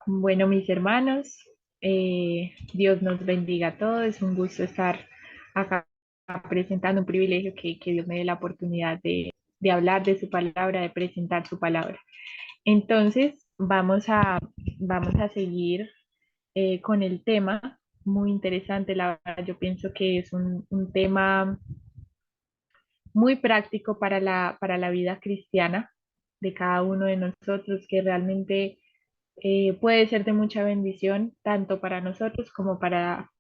Bueno, mis hermanos, Dios nos bendiga a todos. Es un gusto estar acá presentando un privilegio que Dios me dé la oportunidad de hablar de su palabra, de presentar su palabra. Entonces, vamos a seguir con el tema muy interesante. La verdad, yo pienso que es un tema muy práctico para la vida cristiana de cada uno de nosotros, que realmente puede ser de mucha bendición, tanto para nosotros como para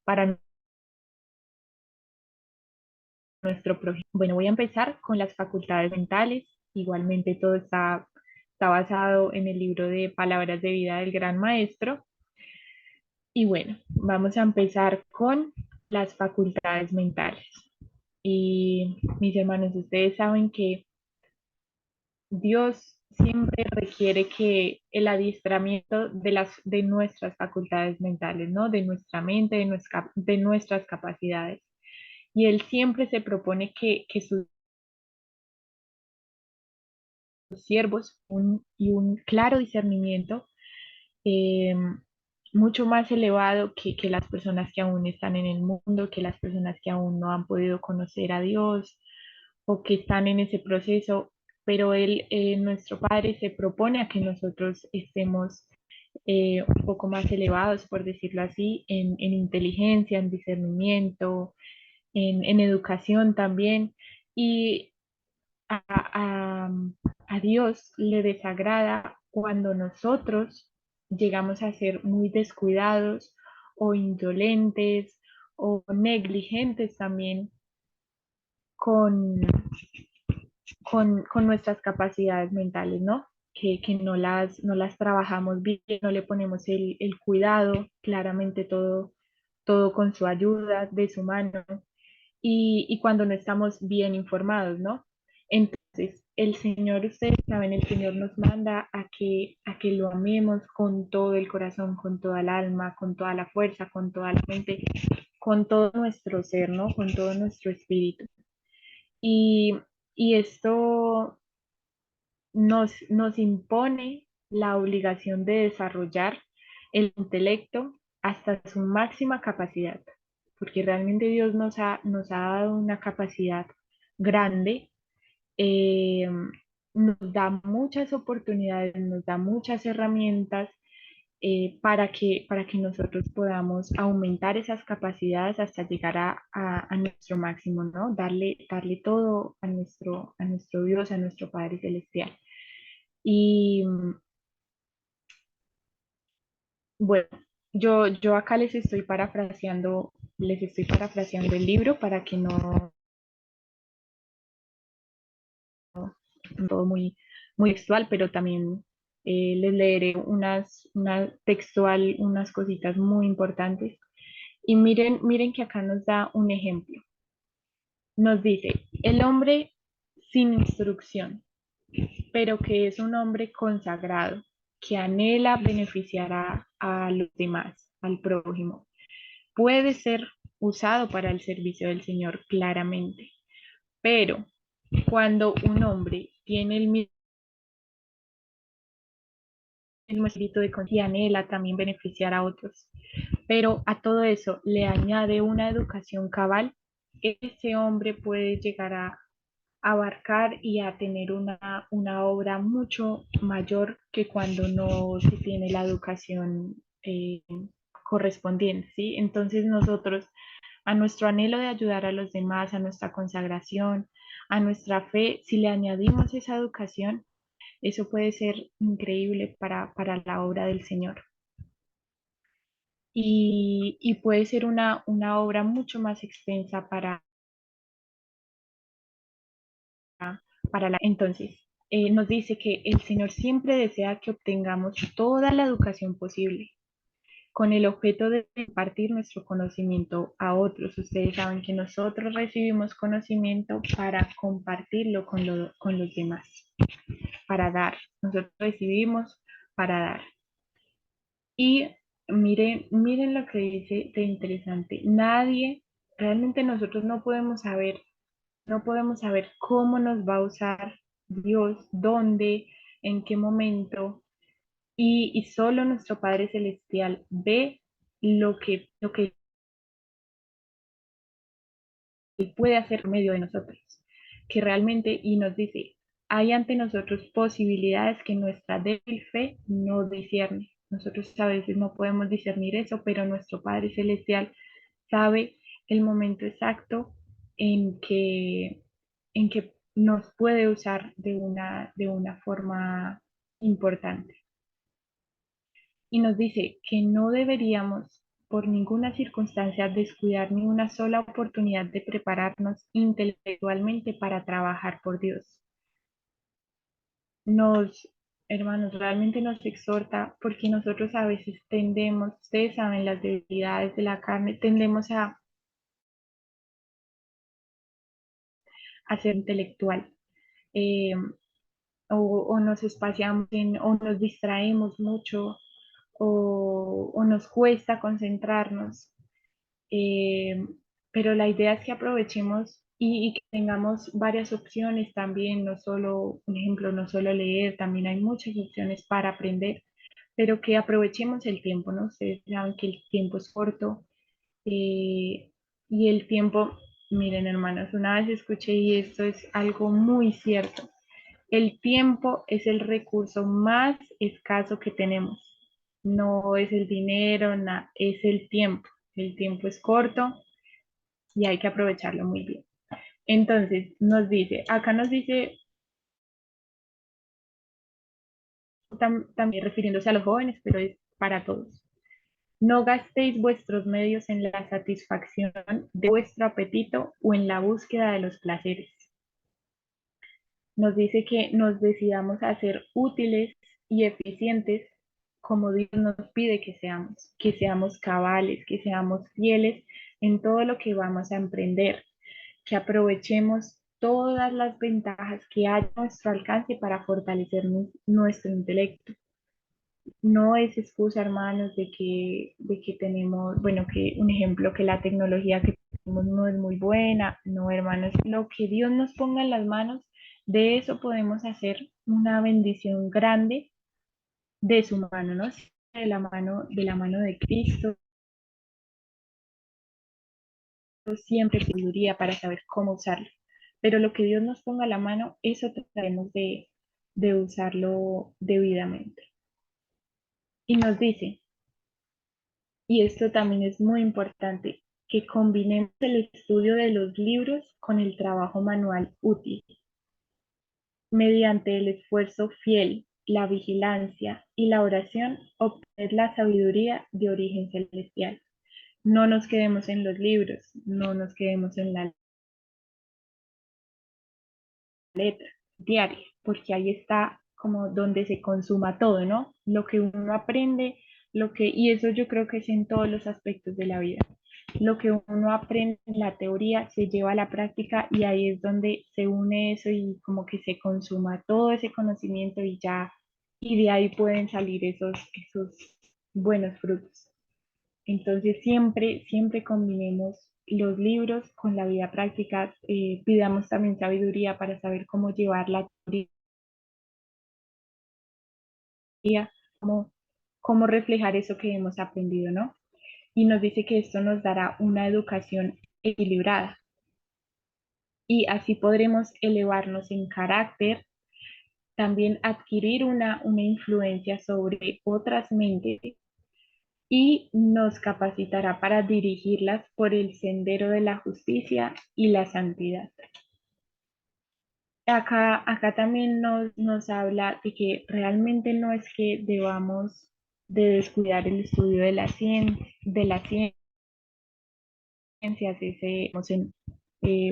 nuestro prójimo. Bueno, voy a empezar con las facultades mentales. Igualmente todo está basado en el libro de Palabras de Vida del Gran Maestro. Y bueno, vamos a empezar con las facultades mentales. Y mis hermanos, ustedes saben que Dios siempre requiere que el adiestramiento de nuestras facultades mentales, ¿no? De nuestra mente, de nuestras capacidades. Y Él siempre se propone que sus siervos y un claro discernimiento eh, mucho más elevado que las personas que aún están en el mundo, que las personas que aún no han podido conocer a Dios o que están en ese proceso, pero Él, nuestro Padre, se propone a que nosotros estemos un poco más elevados, por decirlo así, en inteligencia, en discernimiento, en educación también. Y a, a, a Dios le desagrada cuando nosotros llegamos a ser muy descuidados o indolentes o negligentes también con, con nuestras capacidades mentales, ¿no? Que no las trabajamos bien, no le ponemos el cuidado, claramente todo con su ayuda, de su mano, y cuando no estamos bien informados, ¿no? Entonces, el Señor, ustedes saben, el Señor nos manda a que lo amemos con todo el corazón, con toda el alma, con toda la fuerza, con toda la mente, con todo nuestro ser, ¿no? Con todo nuestro espíritu. Y, y esto nos impone la obligación de desarrollar el intelecto hasta su máxima capacidad, porque realmente Dios nos ha dado una capacidad grande, eh, nos da muchas oportunidades, nos da muchas herramientas para que nosotros podamos aumentar esas capacidades hasta llegar a nuestro máximo, ¿no? Darle todo a nuestro Dios, a nuestro Padre Celestial. Y bueno, yo acá les estoy parafraseando el libro para que no todo muy textual, pero también les leeré una textual, unas cositas muy importantes. Y miren que acá nos da un ejemplo. Nos dice, el hombre sin instrucción, pero que es un hombre consagrado, que anhela beneficiar a los demás, al prójimo, puede ser usado para el servicio del Señor claramente, pero cuando un hombre tiene el mismo espíritu de conciencia y anhela también beneficiar a otros, pero a todo eso le añade una educación cabal, ese hombre puede llegar a abarcar y a tener una obra mucho mayor que cuando no se tiene la educación correspondiente, ¿sí? Entonces nosotros, a nuestro anhelo de ayudar a los demás, a nuestra consagración, a nuestra fe, si le añadimos esa educación, eso puede ser increíble para la obra del Señor. Y puede ser una obra mucho más extensa para la... Entonces, nos dice que el Señor siempre desea que obtengamos toda la educación posible con el objeto de impartir nuestro conocimiento a otros. Ustedes saben que nosotros recibimos conocimiento para compartirlo con los demás, para dar. Nosotros recibimos para dar. Y miren lo que dice de interesante. Nadie, realmente nosotros no podemos saber cómo nos va a usar Dios, dónde, en qué momento, y solo nuestro Padre Celestial ve lo que Él puede hacer por medio de nosotros, que realmente, y nos dice, hay ante nosotros posibilidades que nuestra débil fe no discierne. Nosotros a veces no podemos discernir eso, pero nuestro Padre Celestial sabe el momento exacto en que, en que nos puede usar de una forma importante. Y nos dice que no deberíamos por ninguna circunstancia descuidar ni una sola oportunidad de prepararnos intelectualmente para trabajar por Dios. Nos, hermanos, realmente nos exhorta porque nosotros a veces tendemos, ustedes saben, las debilidades de la carne, tendemos a ser intelectual. eh, o nos espaciamos o nos distraemos mucho o nos cuesta concentrarnos. eh, pero la idea es que aprovechemos y que tengamos varias opciones también, no solo, un ejemplo, no solo leer, también hay muchas opciones para aprender, pero que aprovechemos el tiempo, ¿no? Ustedes saben que el tiempo es corto y el tiempo, miren hermanos, una vez escuché y esto es algo muy cierto, el tiempo es el recurso más escaso que tenemos. No es el dinero, es el tiempo. El tiempo es corto y hay que aprovecharlo muy bien. Entonces, acá nos dice, también refiriéndose a los jóvenes, pero es para todos. No gastéis vuestros medios en la satisfacción de vuestro apetito o en la búsqueda de los placeres. Nos dice que nos decidamos a ser útiles y eficientes como Dios nos pide que seamos cabales, que seamos fieles en todo lo que vamos a emprender, que aprovechemos todas las ventajas que hay a nuestro alcance para fortalecer nuestro intelecto. No es excusa, hermanos, de que tenemos, bueno, que un ejemplo, que la tecnología que tenemos no es muy buena. No, hermanos, lo que Dios nos ponga en las manos, de eso podemos hacer una bendición grande de su mano, ¿no? De la mano de Cristo, siempre sabiduría para saber cómo usarlo. Pero lo que Dios nos ponga a la mano, eso trataremos de usarlo debidamente. Y nos dice, y esto también es muy importante, que combinemos el estudio de los libros con el trabajo manual útil, mediante el esfuerzo fiel, la vigilancia y la oración, obtener la sabiduría de origen celestial. No nos quedemos en los libros, no nos quedemos en la letra diaria, porque ahí está como donde se consuma todo, ¿no? Lo que uno aprende, y eso yo creo que es en todos los aspectos de la vida. Lo que uno aprende en la teoría se lleva a la práctica y ahí es donde se une eso y como que se consuma todo ese conocimiento y ya, y de ahí pueden salir esos buenos frutos. Entonces siempre, siempre combinemos los libros con la vida práctica, pidamos también sabiduría para saber cómo llevar la teoría, cómo reflejar eso que hemos aprendido, ¿no? Y nos dice que esto nos dará una educación equilibrada y así podremos elevarnos en carácter, también adquirir una influencia sobre otras mentes y nos capacitará para dirigirlas por el sendero de la justicia y la santidad. Acá también nos habla de que realmente no es que debamos de descuidar el estudio de las ciencias,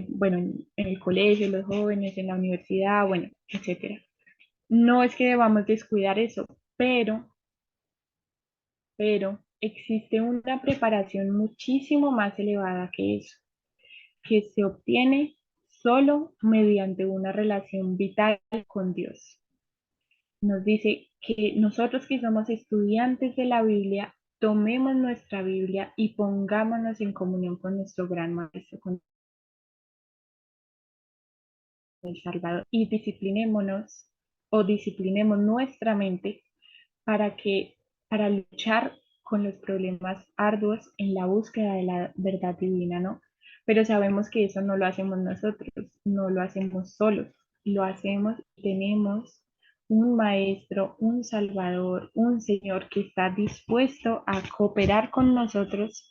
bueno, en el colegio, los jóvenes, en la universidad, bueno, etcétera. No es que debamos descuidar eso, pero existe una preparación muchísimo más elevada que eso, que se obtiene solo mediante una relación vital con Dios. Nos dice que nosotros que somos estudiantes de la Biblia, tomemos nuestra Biblia y pongámonos en comunión con nuestro gran maestro, con el Salvador, y disciplinemos nuestra mente para que, para luchar con los problemas arduos en la búsqueda de la verdad divina, ¿no? Pero sabemos que eso no lo hacemos nosotros, no lo hacemos solos, lo hacemos, tenemos un maestro, un salvador, un Señor que está dispuesto a cooperar con nosotros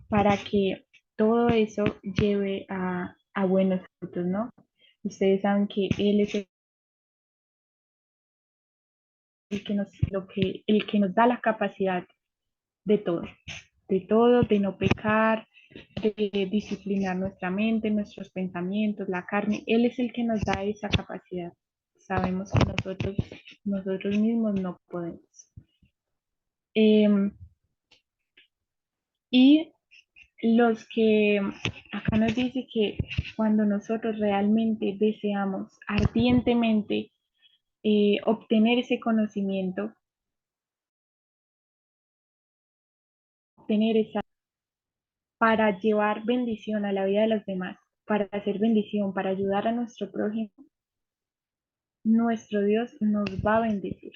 para que todo eso lleve a buenos frutos, ¿no? Ustedes saben que Él es el que nos, el que nos da la capacidad de todo, de no pecar, de disciplinar nuestra mente, nuestros pensamientos, la carne. Él es el que nos da esa capacidad. Sabemos que nosotros mismos no podemos. Eh, y los que acá nos dice que cuando nosotros realmente deseamos ardientemente obtener ese conocimiento, obtener esa para llevar bendición a la vida de los demás, para hacer bendición, para ayudar a nuestro prójimo, nuestro Dios nos va a bendecir,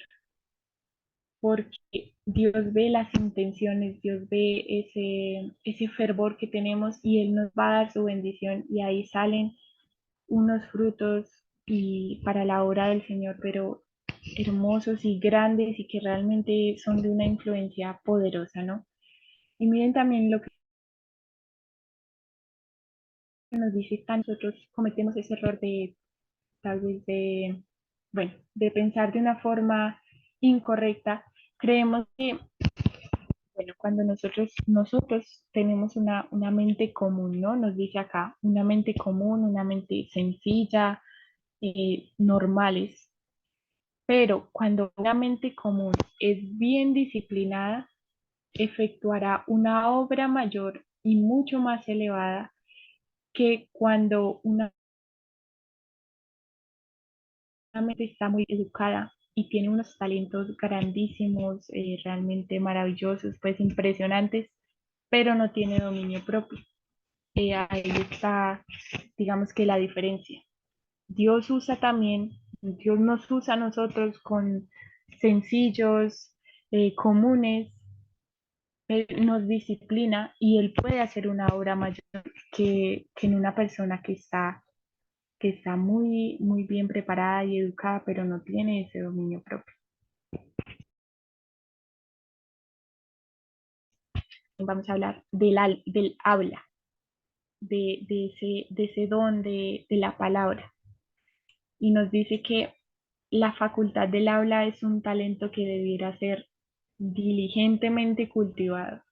porque Dios ve las intenciones, Dios ve ese fervor que tenemos y Él nos va a dar su bendición y ahí salen unos frutos y para la obra del Señor, pero hermosos y grandes y que realmente son de una influencia poderosa, ¿no? Y miren también lo que nos dice, nosotros cometemos ese error de tal vez bueno, de pensar de una forma incorrecta. Creemos que, bueno, cuando nosotros tenemos una mente común, ¿no? Nos dice acá, una mente común, una mente sencilla, normales. Pero cuando una mente común es bien disciplinada, efectuará una obra mayor y mucho más elevada que cuando una mente está muy educada y tiene unos talentos grandísimos, realmente maravillosos, pues impresionantes, pero no tiene dominio propio. Ahí está, digamos que la diferencia. Dios usa también, Dios nos usa a nosotros con sencillos, comunes, nos disciplina y Él puede hacer una obra mayor que en una persona que está muy, muy bien preparada y educada, pero no tiene ese dominio propio. Vamos a hablar del habla, de ese don de la palabra. Y nos dice que la facultad del habla es un talento que debiera ser diligentemente cultivado,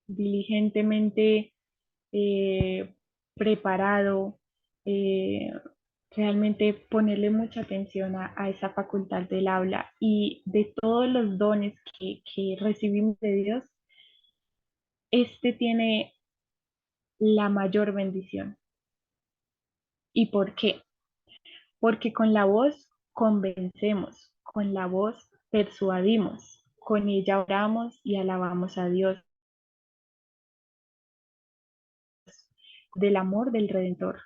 diligentemente eh, preparado, eh, realmente ponerle mucha atención a esa facultad del habla y de todos los dones que recibimos de Dios, este tiene la mayor bendición. ¿Y por qué? Porque con la voz convencemos, con la voz persuadimos, con ella oramos y alabamos a Dios del amor del Redentor.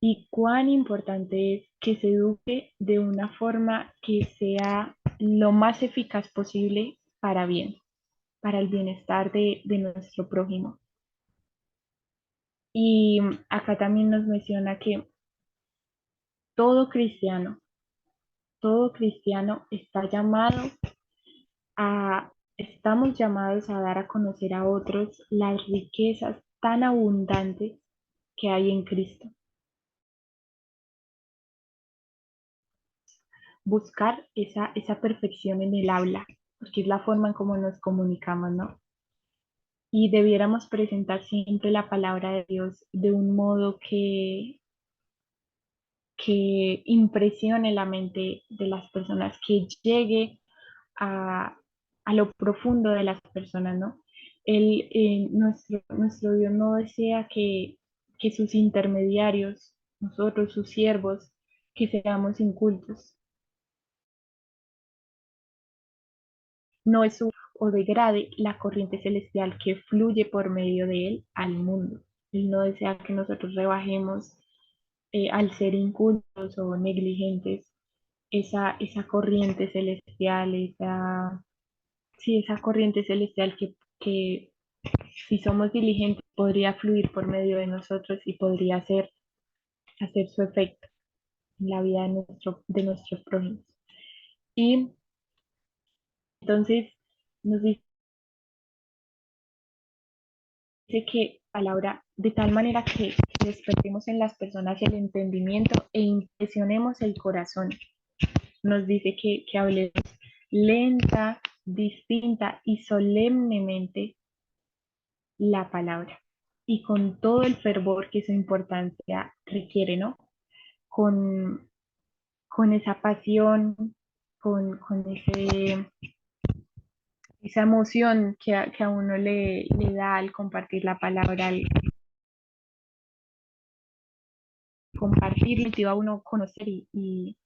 Y cuán importante es que se eduque de una forma que sea lo más eficaz posible para bien, para el bienestar de nuestro prójimo. Y acá también nos menciona que todo cristiano, todo cristiano está llamado estamos llamados a dar a conocer a otros las riquezas tan abundantes que hay en Cristo. Buscar esa perfección en el habla, porque es la forma en cómo nos comunicamos, ¿no? Y debiéramos presentar siempre la palabra de Dios de un modo que impresione la mente de las personas, que llegue a lo profundo de las personas, ¿no? Nuestro Dios no desea que sus intermediarios, nosotros, sus siervos, que seamos incultos. No es su o degrade la corriente celestial que fluye por medio de él al mundo. Él no desea que nosotros rebajemos al ser incultos o negligentes, esa corriente celestial, sí, esa corriente celestial que si somos diligentes podría fluir por medio de nosotros y podría hacer su efecto en la vida de nuestros prójimos. Y entonces nos dice que palabra de tal manera que despertemos en las personas el entendimiento e impresionemos el corazón. Nos dice que hablemos lenta, distinta y solemnemente la palabra y con todo el fervor que su importancia requiere, ¿no? Con, con esa pasión, con esa emoción que a uno le da al compartir la palabra, al compartir, motiva a uno conocer y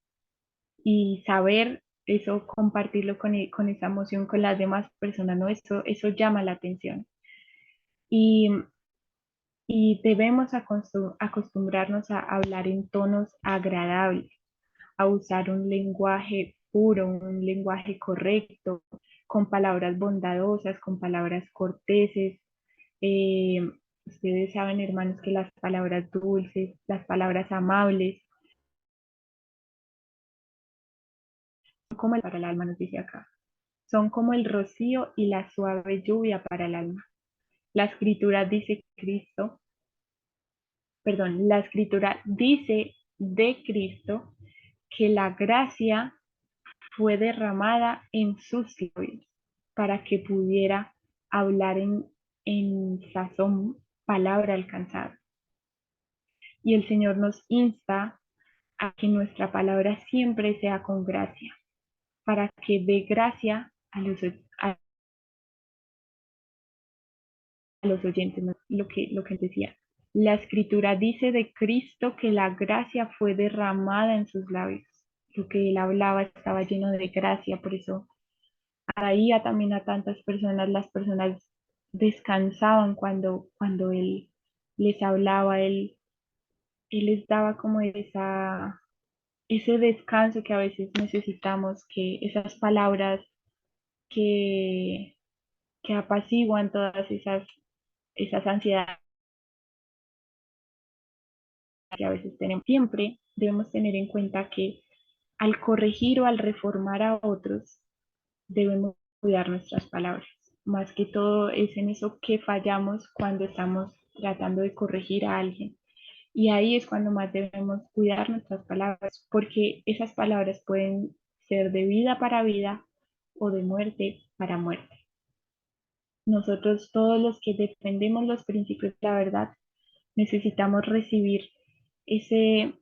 saber eso, compartirlo con esa emoción con las demás personas, ¿no? Eso llama la atención. Y, y debemos acostumbrarnos a hablar en tonos agradables, a usar un lenguaje puro, un lenguaje correcto, con palabras bondadosas, con palabras corteses. Eh, Ustedes saben, hermanos, que las palabras dulces, las palabras amables, son como el para el alma, nos dice acá. Son como el rocío y la suave lluvia para el alma. La escritura dice Cristo, perdón, la escritura dice de Cristo que la gracia fue derramada en sus labios para que pudiera hablar en sazón palabra alcanzada. Y el Señor nos insta a que nuestra palabra siempre sea con gracia, para que dé gracia a los oyentes, ¿no? Lo que decía. La escritura dice de Cristo que la gracia fue derramada en sus labios. Lo que él hablaba estaba lleno de gracia, por eso atraía también a tantas personas. Las personas descansaban cuando él les hablaba, él les daba como ese descanso que a veces necesitamos, que esas palabras que, que apaciguan todas esas ansiedades que a veces tenemos. Siempre debemos tener en cuenta que al corregir o al reformar a otros, debemos cuidar nuestras palabras. Más que todo es en eso que fallamos cuando estamos tratando de corregir a alguien. Y ahí es cuando más debemos cuidar nuestras palabras, porque esas palabras pueden ser de vida para vida o de muerte para muerte. Nosotros, todos los que defendemos los principios de la verdad, necesitamos recibir ese,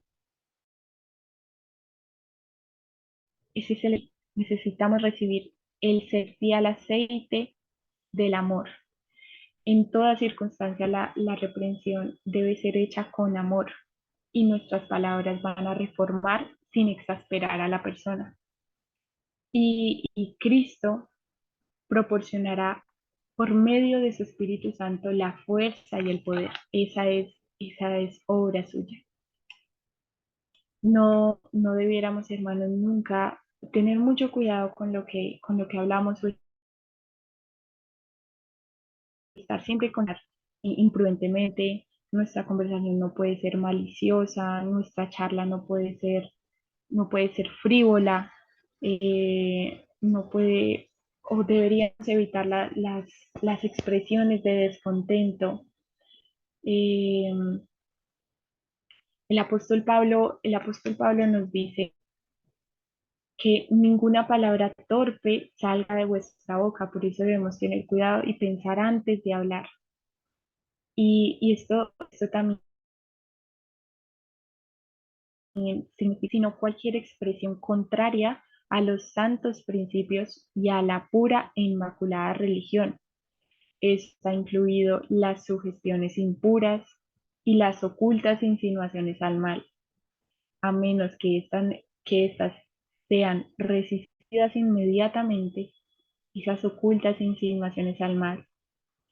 necesitamos recibir el al aceite del amor. En toda circunstancia la reprensión debe ser hecha con amor y nuestras palabras van a reformar sin exasperar a la persona. Y Cristo proporcionará por medio de su Espíritu Santo la fuerza y el poder. Esa es obra suya. No debiéramos, hermanos, nunca tener mucho cuidado con lo que hablamos, o estar siempre con imprudentemente. Nuestra conversación no puede ser maliciosa, nuestra charla no puede ser frívola, no puede o deberíamos evitar las expresiones de descontento. Eh, el apóstol Pablo nos dice que ninguna palabra torpe salga de vuestra boca, por eso debemos tener cuidado y pensar antes de hablar. Y esto también significa sino cualquier expresión contraria a los santos principios y a la pura e inmaculada religión. Está incluido las sugestiones impuras y las ocultas insinuaciones al mal, a menos que estas sean resistidas inmediatamente. Esas ocultas insinuaciones al mal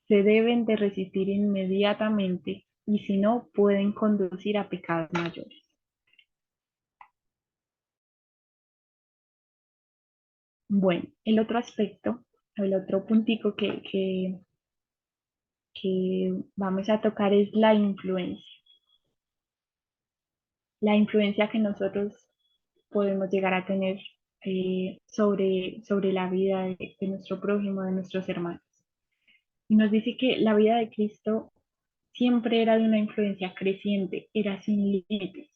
se deben de resistir inmediatamente y si no pueden conducir a pecados mayores. Bueno, el otro aspecto, el otro puntico que vamos a tocar es la influencia que nosotros podemos llegar a tener sobre la vida de nuestro prójimo, de nuestros hermanos. Y nos dice que la vida de Cristo siempre era de una influencia creciente, era sin límites,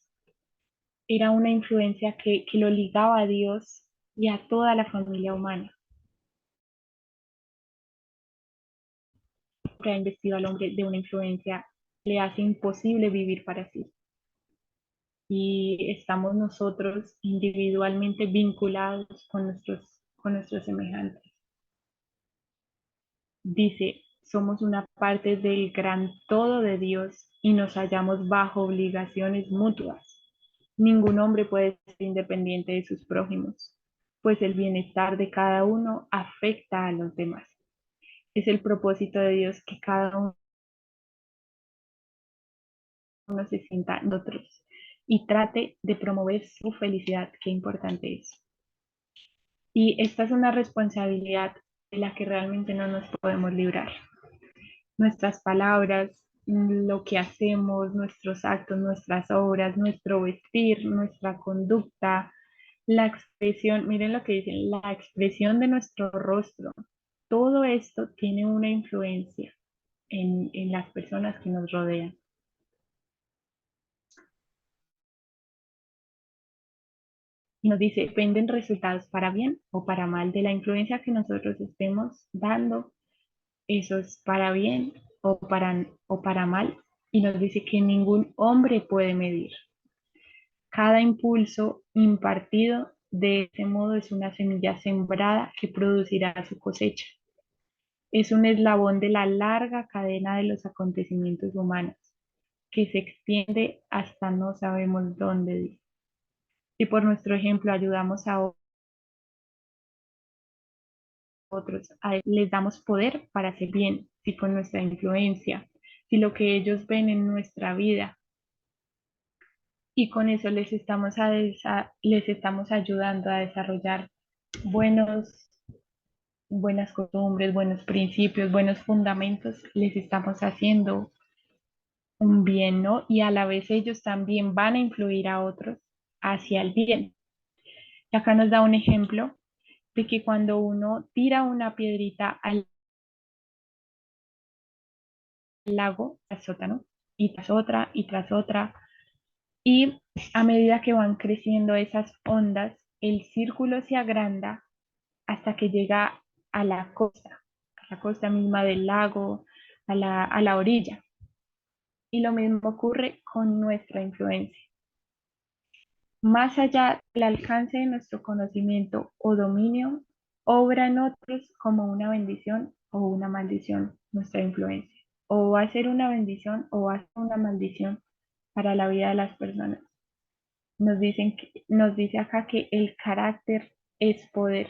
era una influencia que lo ligaba a Dios y a toda la familia humana, que ha investido al hombre de una influencia le hace imposible vivir para sí. Y estamos nosotros individualmente vinculados con nuestros semejantes. Dice, somos una parte del gran todo de Dios y nos hallamos bajo obligaciones mutuas. Ningún hombre puede ser independiente de sus prójimos, pues el bienestar de cada uno afecta a los demás. Es el propósito de Dios que cada uno se sienta en otros y trate de promover su felicidad. Qué importante es. Y esta es una responsabilidad de la que realmente no nos podemos librar. Nuestras palabras, lo que hacemos, nuestros actos, nuestras obras, nuestro vestir, nuestra conducta, la expresión, miren lo que dicen, la expresión de nuestro rostro, todo esto tiene una influencia en las personas que nos rodean. Y nos dice, dependen resultados para bien o para mal de la influencia que nosotros estemos dando. Eso es para bien o para mal. Y nos dice que ningún hombre puede medir. Cada impulso impartido de ese modo es una semilla sembrada que producirá su cosecha. Es un eslabón de la larga cadena de los acontecimientos humanos que se extiende hasta no sabemos dónde. Si por nuestro ejemplo ayudamos a otros, les damos poder para hacer bien, si con nuestra influencia, si lo que ellos ven en nuestra vida y con eso les estamos ayudando a desarrollar buenos, buenas costumbres, buenos principios, buenos fundamentos, les estamos haciendo un bien, ¿no? Y a la vez ellos también van a influir a otros hacia el bien. Y acá nos da un ejemplo de que cuando uno tira una piedrita al lago, al sótano, y tras otra, y a medida que van creciendo esas ondas, el círculo se agranda hasta que llega a la costa misma del lago, a la orilla. Y lo mismo ocurre con nuestra influencia. Más allá del alcance de nuestro conocimiento o dominio, obra en otros como una bendición o una maldición nuestra influencia. O va a ser una bendición o va a ser una maldición para la vida de las personas. Nos dice acá que el carácter es poder.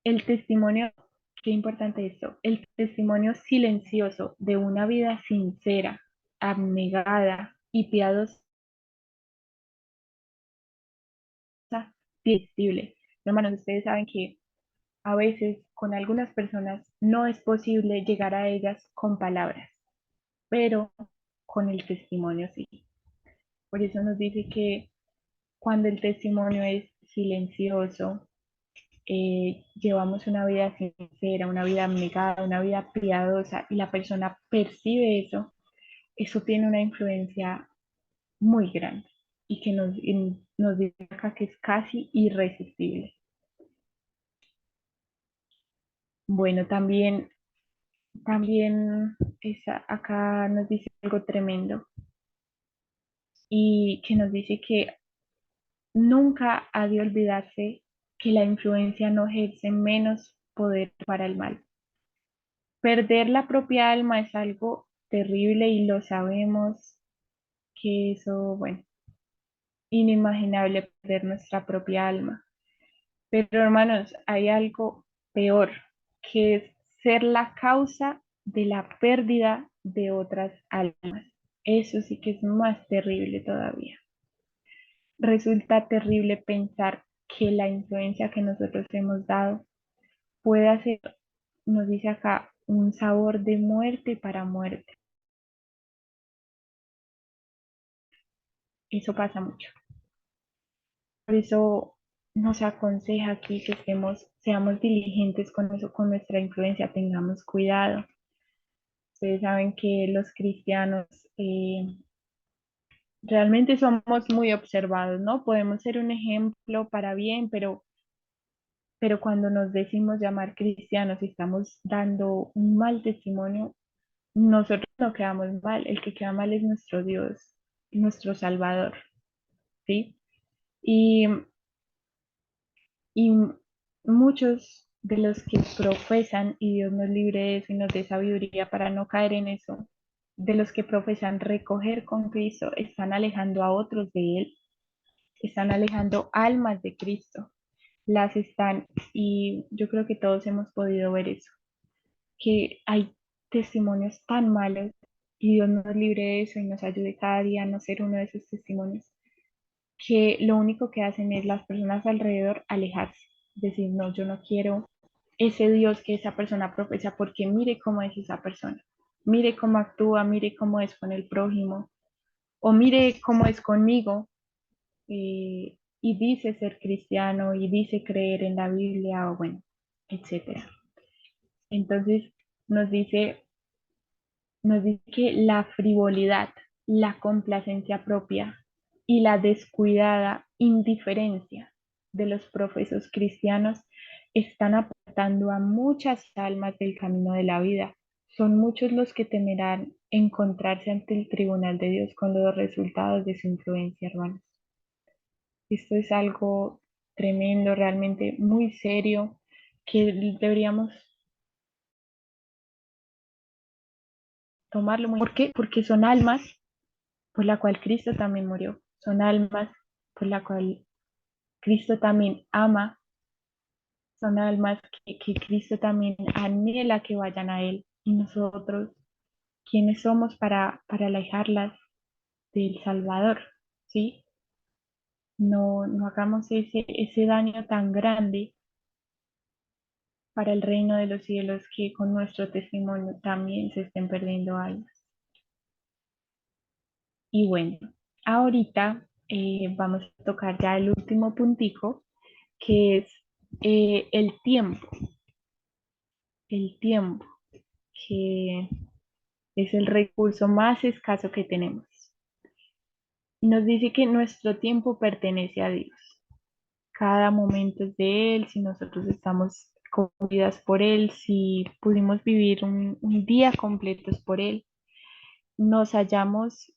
El testimonio, qué importante esto, el testimonio silencioso de una vida sincera, abnegada y piadosa, irresistible. Hermanos, ustedes saben que a veces con algunas personas no es posible llegar a ellas con palabras, pero con el testimonio sí. Por eso nos dice que cuando el testimonio es silencioso, llevamos una vida sincera, una vida abnegada, una vida piadosa y la persona percibe eso, eso tiene una influencia muy grande y nos dice acá que es casi irresistible. Bueno, también acá nos dice algo tremendo y que nos dice que nunca ha de olvidarse que la influencia no ejerce menos poder para el mal. Perder la propia alma es algo terrible y lo sabemos que eso, bueno, inimaginable perder nuestra propia alma. Pero hermanos, hay algo peor, que es ser la causa de la pérdida de otras almas. Eso sí que es más terrible todavía. Resulta terrible pensar que la influencia que nosotros hemos dado pueda ser, nos dice acá, un sabor de muerte para muerte. Eso pasa mucho. Por eso nos aconseja aquí que seamos diligentes con eso, con nuestra influencia, tengamos cuidado. Ustedes saben que los cristianos realmente somos muy observados, ¿no? Podemos ser un ejemplo para bien, pero cuando nos decimos llamar cristianos y estamos dando un mal testimonio, nosotros no quedamos mal. El que queda mal es nuestro Dios, nuestro Salvador, ¿sí? Y, y muchos de los que profesan, y Dios nos libre de eso y nos dé sabiduría para no caer en eso, de los que profesan recoger con Cristo, están alejando a otros de Él, están alejando almas de Cristo, las están, y yo creo que todos hemos podido ver eso, que hay testimonios tan malos y Dios nos libre de eso y nos ayude cada día a no ser uno de esos testimonios, que lo único que hacen es las personas alrededor alejarse, decir, no, yo no quiero ese Dios que esa persona profesa porque mire cómo es esa persona, mire cómo actúa, mire cómo es con el prójimo o mire cómo es conmigo y dice ser cristiano y dice creer en la Biblia o bueno, etcétera. Entonces nos dice, nos dice que la frivolidad, la complacencia propia y la descuidada indiferencia de los profesos cristianos están apartando a muchas almas del camino de la vida. Son muchos los que temerán encontrarse ante el tribunal de Dios con los resultados de su influencia, hermanos. Esto es algo tremendo, realmente muy serio, que deberíamos tomarlo muy... ¿Por qué? Porque son almas por la cual Cristo también murió. Son almas por la cual Cristo también ama. Son almas que Cristo también anhela que vayan a Él. Y nosotros, ¿quiénes somos para alejarlas del Salvador? ¿Sí? No, no hagamos ese daño tan grande para el reino de los cielos que con nuestro testimonio también se estén perdiendo almas. Y bueno, ahorita vamos a tocar ya el último puntico, que es el tiempo, que es el recurso más escaso que tenemos. Nos dice que nuestro tiempo pertenece a Dios. Cada momento es de Él, si nosotros estamos convidados por Él, si pudimos vivir un día completo es por Él, nos hallamos,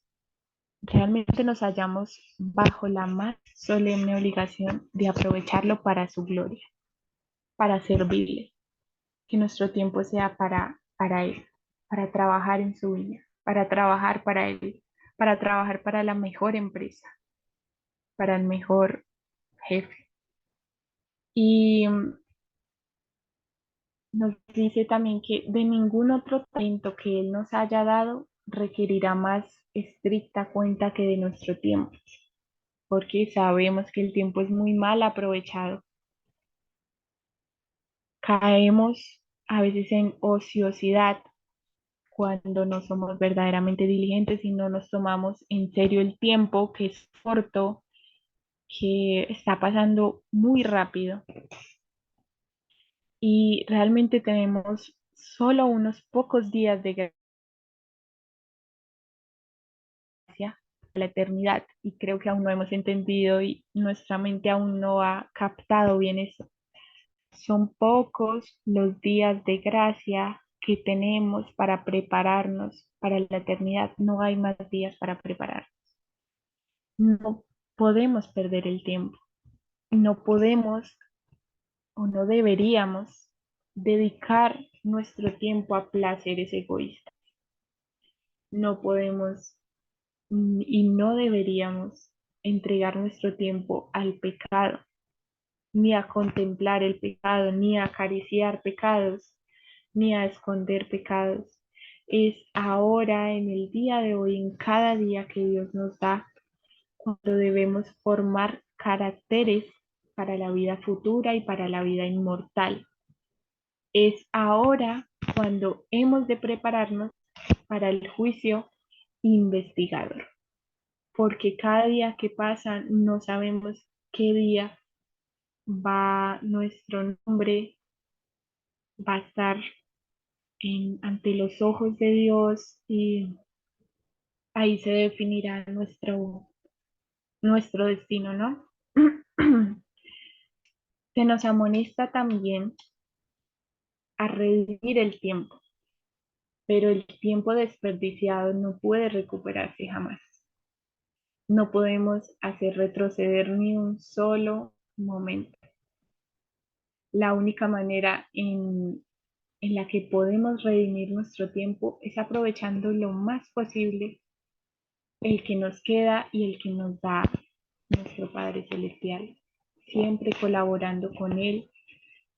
realmente nos hallamos bajo la más solemne obligación de aprovecharlo para su gloria, para servirle, que nuestro tiempo sea para Él, para trabajar en su vida, para trabajar para Él, para trabajar para la mejor empresa, para el mejor jefe. Y nos dice también que de ningún otro talento que Él nos haya dado requerirá más estricta cuenta que de nuestro tiempo, porque sabemos que el tiempo es muy mal aprovechado. Caemos a veces en ociosidad cuando no somos verdaderamente diligentes y no nos tomamos en serio el tiempo que es corto, que está pasando muy rápido y realmente tenemos solo unos pocos días de gracia a la eternidad y creo que aún no hemos entendido y nuestra mente aún no ha captado bien eso. Son pocos los días de gracia que tenemos para prepararnos para la eternidad. No hay más días para preparar. No podemos perder el tiempo. No podemos o no deberíamos dedicar nuestro tiempo a placeres egoístas. No podemos y no deberíamos entregar nuestro tiempo al pecado, ni a contemplar el pecado, ni a acariciar pecados, ni a esconder pecados. Es ahora, en el día de hoy, en cada día que Dios nos da, cuando debemos formar caracteres para la vida futura y para la vida inmortal. Es ahora cuando hemos de prepararnos para el juicio investigador, porque cada día que pasa no sabemos qué día va nuestro nombre, va a estar ante los ojos de Dios y ahí se definirá nuestro destino, ¿no? Se nos amonesta también a redimir el tiempo, pero el tiempo desperdiciado no puede recuperarse jamás. No podemos hacer retroceder ni un solo momento. La única manera en la que podemos redimir nuestro tiempo es aprovechando lo más posible el que nos queda y el que nos da nuestro Padre Celestial, siempre colaborando con Él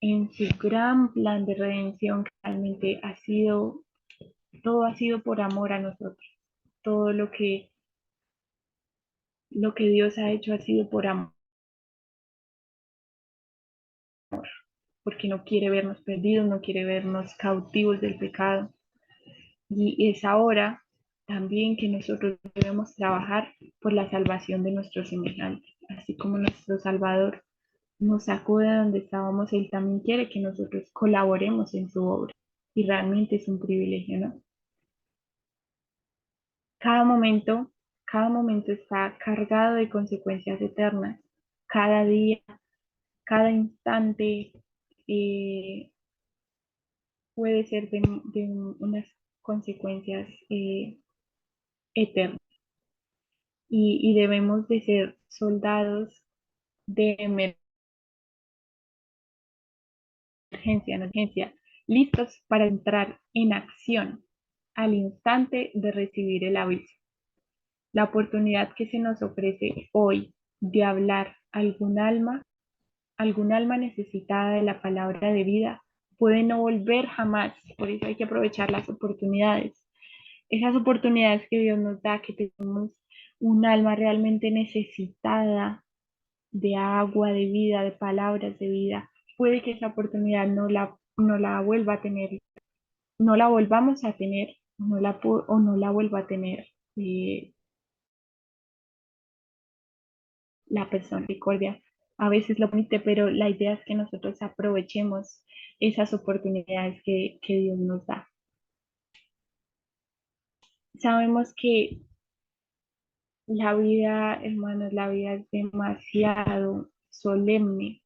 en su gran plan de redención que realmente todo ha sido por amor a nosotros. Todo lo que Dios ha hecho ha sido por amor, porque no quiere vernos perdidos, no quiere vernos cautivos del pecado. Y es ahora también que nosotros debemos trabajar por la salvación de nuestros semejantes, así como nuestro Salvador nos sacó de donde estábamos, Él también quiere que nosotros colaboremos en su obra. Y realmente es un privilegio, ¿no? Cada momento, cada momento está cargado de consecuencias eternas. Cada día, cada instante eh, puede ser de unas consecuencias eternas. Y debemos de ser soldados de emergencia, listos para entrar en acción al instante de recibir el aviso. La oportunidad que se nos ofrece hoy de hablar a algún alma necesitada de la palabra de vida, puede no volver jamás. Por eso hay que aprovechar las oportunidades. Esas oportunidades que Dios nos da, que tenemos un alma realmente necesitada de agua, de vida, de palabras de vida. Puede que esa oportunidad no la vuelva a tener, no la volvamos a tener, o no la vuelva a tener eh, la persona misericordia. A veces lo permite, pero la idea es que nosotros aprovechemos esas oportunidades que Dios nos da. Sabemos que la vida, hermanos, la vida es demasiado solemne.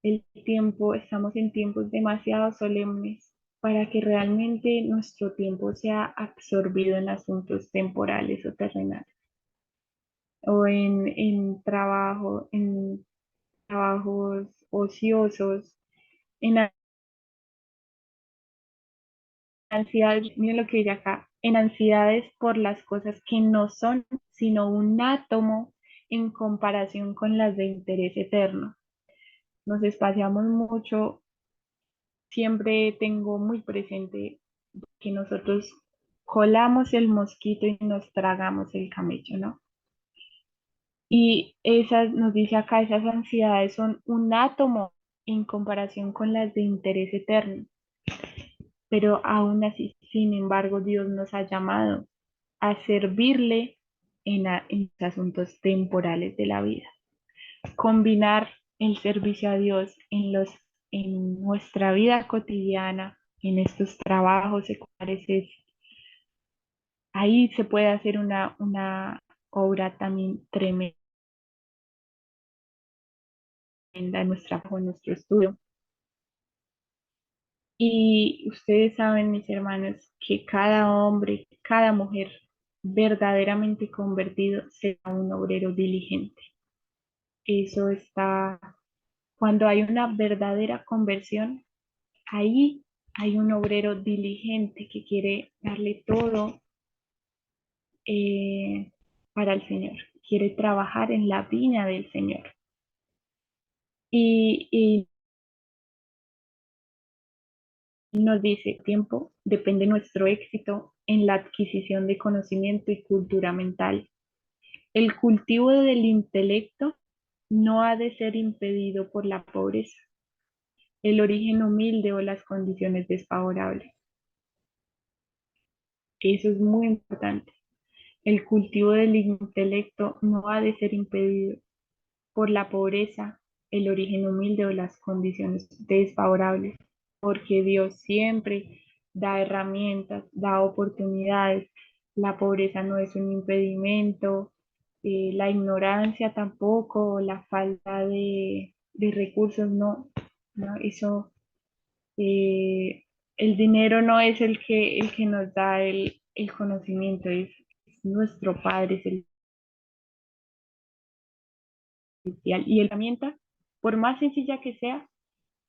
El tiempo, estamos en tiempos demasiado solemnes para que realmente nuestro tiempo sea absorbido en asuntos temporales o terrenales o en trabajos ociosos, en ansiedades, miren lo que dice acá, en ansiedades por las cosas que no son sino un átomo en comparación con las de interés eterno. Nos espaciamos mucho, siempre tengo muy presente que nosotros colamos el mosquito y nos tragamos el camello, ¿no? Y esas, nos dice acá, esas ansiedades son un átomo en comparación con las de interés eterno. Pero aún así, sin embargo, Dios nos ha llamado a servirle en los asuntos temporales de la vida. Combinar el servicio a Dios en nuestra vida cotidiana, en estos trabajos seculares, ahí se puede hacer una obra también tremenda en en nuestro estudio. Y ustedes saben, mis hermanos, que cada hombre, cada mujer verdaderamente convertido será un obrero diligente. Eso está, cuando hay una verdadera conversión, ahí hay un obrero diligente que quiere darle todo para el Señor, quiere trabajar en la viña del Señor. Y nos dice, tiempo depende nuestro éxito en la adquisición de conocimiento y cultura mental. El cultivo del intelecto no ha de ser impedido por la pobreza, el origen humilde o las condiciones desfavorables. Eso es muy importante. El cultivo del intelecto no ha de ser impedido por la pobreza, el origen humilde o las condiciones desfavorables, porque Dios siempre da herramientas, da oportunidades. La pobreza no es un impedimento, la ignorancia tampoco, la falta de recursos, no, no, eso, el dinero no es el que nos da el conocimiento, es nuestro Padre celestial. Y la herramienta, por más sencilla que sea,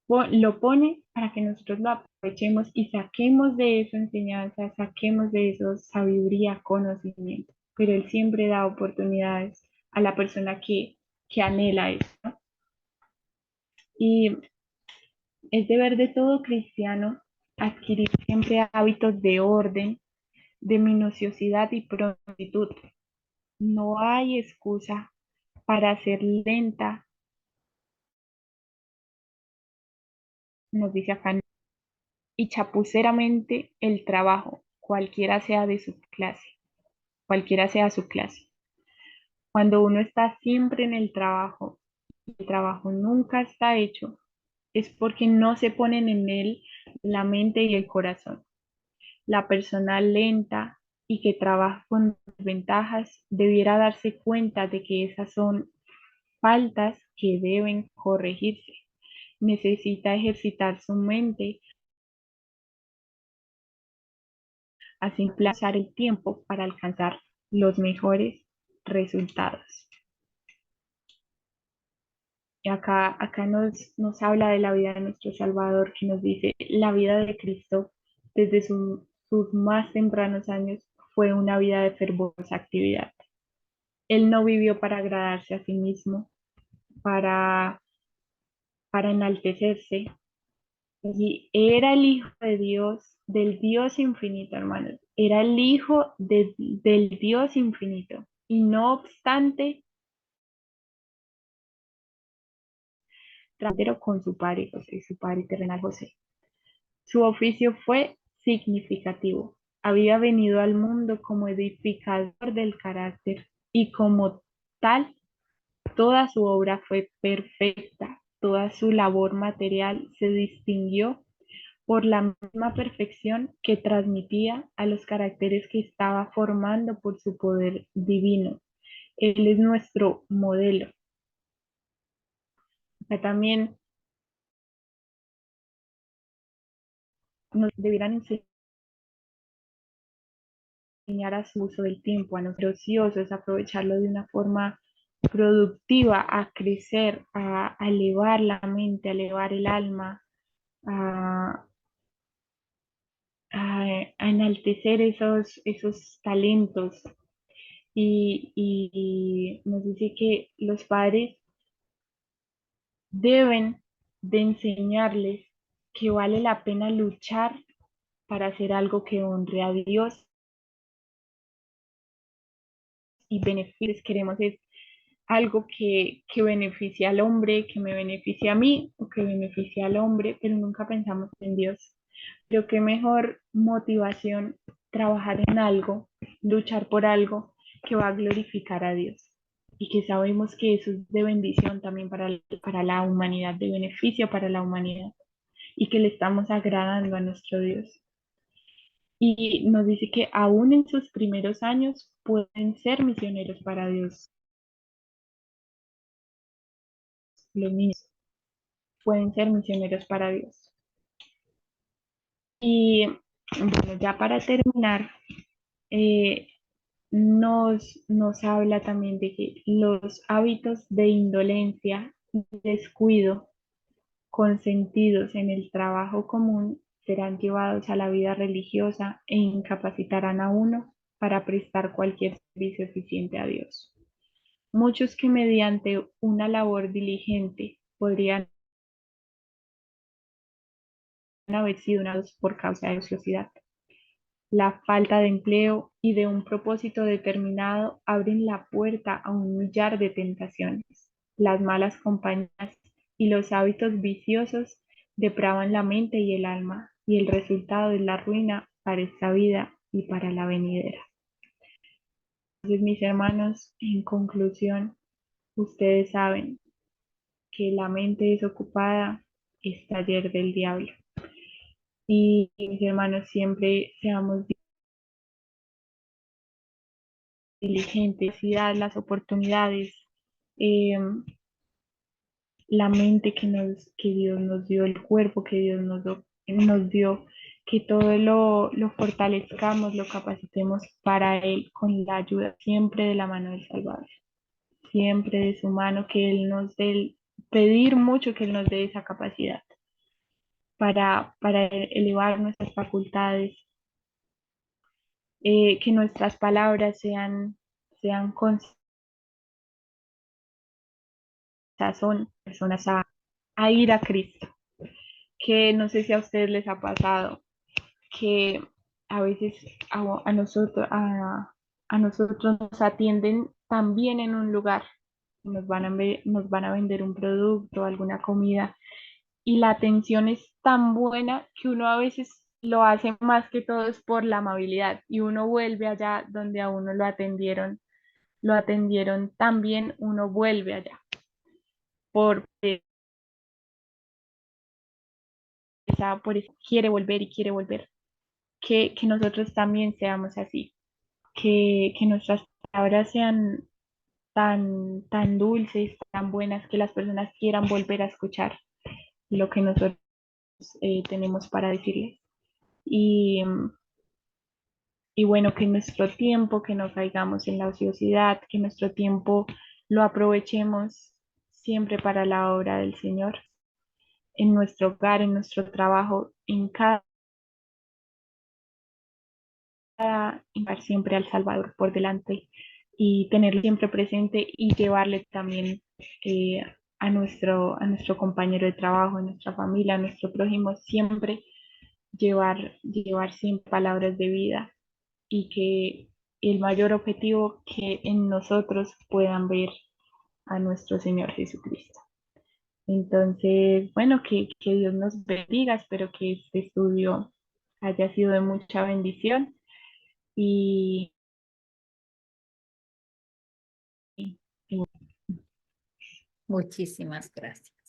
lo pone para que nosotros lo aprovechemos y saquemos de eso enseñanza, saquemos de eso sabiduría, conocimiento. Pero Él siempre da oportunidades a la persona que anhela eso, ¿no? Y es deber de todo cristiano adquirir siempre hábitos de orden, de minuciosidad y prontitud. No hay excusa para ser lenta, nos dice acá, y chapuceramente el trabajo, cualquiera sea de su clase, cualquiera sea su clase. Cuando uno está siempre en el trabajo nunca está hecho, es porque no se ponen en él la mente y el corazón. La persona lenta y que trabaja con ventajas debiera darse cuenta de que esas son faltas que deben corregirse. Necesita ejercitar su mente, así plazar el tiempo para alcanzar los mejores resultados. Y acá nos habla de la vida de nuestro Salvador, que nos dice, la vida de Cristo desde sus más tempranos años fue una vida de fervorosa actividad. Él no vivió para agradarse a sí mismo, para, para enaltecerse. Y era el Hijo de Dios, del Dios infinito, hermanos. Era el Hijo del Dios infinito. Y no obstante, trasero con su padre José, su padre terrenal José. Su oficio fue significativo. Había venido al mundo como edificador del carácter y como tal, toda su obra fue perfecta. Toda su labor material se distinguió por la misma perfección que transmitía a los caracteres que estaba formando por su poder divino. Él es nuestro modelo. Acá también nos debieran enseñar a su uso del tiempo, a no ser ociosos, aprovecharlo de una forma productiva, a crecer, a elevar la mente, a elevar el alma, a, a enaltecer esos talentos. Y nos dice que los padres deben de enseñarles que vale la pena luchar para hacer algo que honre a Dios y beneficios. Queremos es algo que beneficie al hombre, que me beneficie a mí o que beneficie al hombre, pero nunca pensamos en Dios. Pero qué mejor motivación trabajar en algo, luchar por algo que va a glorificar a Dios y que sabemos que eso es de bendición también para la humanidad, de beneficio para la humanidad y que le estamos agradando a nuestro Dios. Y nos dice que aún en sus primeros años pueden ser misioneros para Dios. Los niños pueden ser misioneros para Dios. Y bueno, ya para terminar, eh, nos habla también de que los hábitos de indolencia y descuido consentidos en el trabajo común serán llevados a la vida religiosa e incapacitarán a uno para prestar cualquier servicio eficiente a Dios. Muchos que mediante una labor diligente podrían haber sido unados por causa de ociosidad. La falta de empleo y de un propósito determinado abren la puerta a un millar de tentaciones. las malas compañías y los hábitos viciosos depravan la mente y el alma, y el resultado es la ruina para esta vida y para la venidera. Entonces, mis hermanos, en conclusión, ustedes saben que la mente desocupada es taller del diablo. Y mis hermanos, siempre seamos diligentes y dar las oportunidades, eh, la mente que Dios nos dio, el cuerpo que Dios nos dio, que todo lo fortalezcamos, lo capacitemos para Él con la ayuda siempre de la mano del Salvador, siempre de su mano, que Él nos dé, pedir mucho que Él nos dé esa capacidad para elevar nuestras facultades, que nuestras palabras sean con sazón, personas a ir a Cristo, que no sé si a ustedes les ha pasado, que a veces a nosotros nos atienden también en un lugar, nos van a vender un producto, alguna comida, y la atención es tan buena que uno a veces lo hace más que todo es por la amabilidad y uno vuelve allá donde a uno lo atendieron tan bien, uno vuelve allá por por eso quiere volver y quiere volver. Que nosotros también seamos así, que nuestras palabras sean tan dulces, tan buenas, que las personas quieran volver a escuchar lo que nosotros tenemos para decirles. Y, y bueno, que nuestro tiempo, que no caigamos en la ociosidad, que nuestro tiempo lo aprovechemos siempre para la obra del Señor, en nuestro hogar, en nuestro trabajo, en cada llevar siempre al Salvador por delante y tenerlo siempre presente y llevarle también eh, a nuestro compañero de trabajo, a nuestra familia, a nuestro prójimo, siempre llevar siempre palabras de vida y que el mayor objetivo que en nosotros puedan ver a nuestro Señor Jesucristo. Entonces, bueno, que Dios nos bendiga, espero que este estudio haya sido de mucha bendición y Muchísimas gracias.